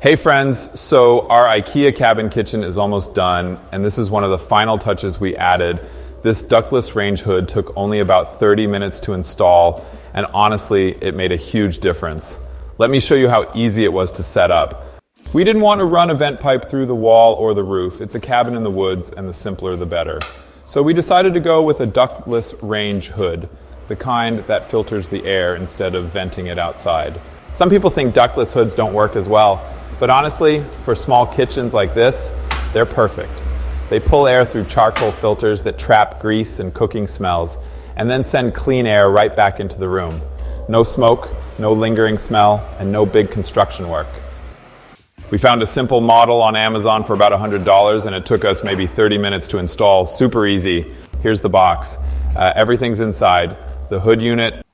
Hey friends, so our IKEA cabin kitchen is almost done, and this is one of the final touches we added. This ductless range hood took only about 30 minutes to install, and honestly, it made a huge difference. Let me show you how easy it was to set up. We didn't want to run a vent pipe through the wall or the roof. It's a cabin in the woods, and the simpler the better. So we decided to go with a ductless range hood, the kind that filters the air instead of venting it outside. Some people think ductless hoods don't work as well, but honestly, for small kitchens like this, they're perfect. They pull air through charcoal filters that trap grease and cooking smells, and then send clean air right back into the room. No smoke, no lingering smell, and no big construction work. We found a simple model on Amazon for about $100, and it took us maybe 30 minutes to install. Super easy. Here's the box. Everything's inside. The hood unit,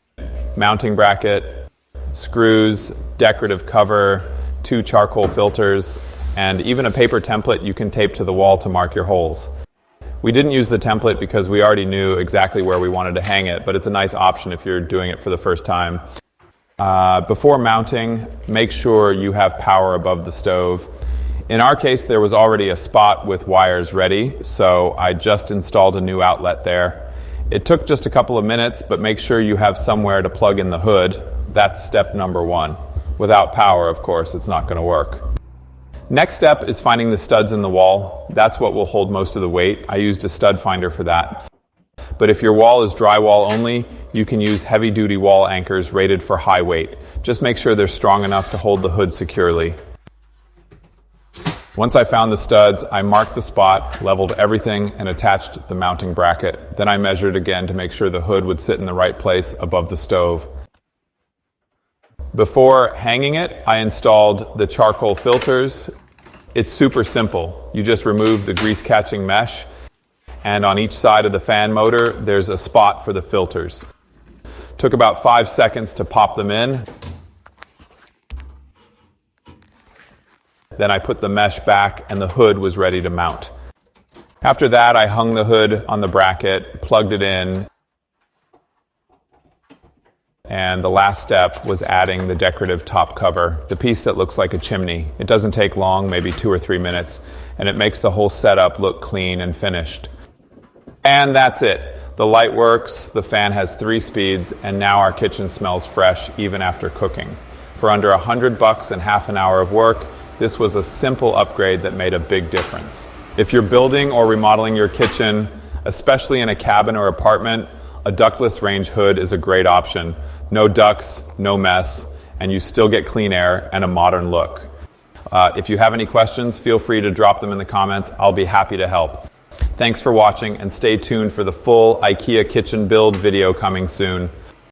mounting bracket, screws, decorative cover, 2 charcoal filters, and even a paper template you can tape to the wall to mark your holes. We didn't use the template because we already knew exactly where we wanted to hang it, but it's a nice option if you're doing it for the first time. Before mounting, make sure you have power above the stove. In our case, there was already a spot with wires ready, so I just installed a new outlet there. It took just a couple of minutes, but make sure you have somewhere to plug in the hood. That's step number 1. Without power, of course, it's not going to work. Next step is finding the studs in the wall. That's what will hold most of the weight. I used a stud finder for that. But if your wall is drywall only, you can use heavy-duty wall anchors rated for high weight. Just make sure they're strong enough to hold the hood securely. Once I found the studs, I marked the spot, leveled everything, and attached the mounting bracket. Then I measured again to make sure the hood would sit in the right place above the stove. Before hanging it, I installed the charcoal filters. It's super simple. You just remove the grease-catching mesh, and on each side of the fan motor, there's a spot for the filters. Took about 5 seconds to pop them in. Then I put the mesh back, and the hood was ready to mount. After that, I hung the hood on the bracket, plugged it in, and the last step was adding the decorative top cover, the piece that looks like a chimney. It doesn't take long, maybe 2 or 3 minutes, and it makes the whole setup look clean and finished. And that's it. The light works, the fan has 3 speeds, and now our kitchen smells fresh even after cooking. For under $100 and half an hour of work, this was a simple upgrade that made a big difference. If you're building or remodeling your kitchen, especially in a cabin or apartment, a ductless range hood is a great option. No ducts, no mess, and you still get clean air and a modern look. If you have any questions, feel free to drop them in the comments. I'll be happy to help. Thanks for watching, and stay tuned for the full IKEA kitchen build video coming soon.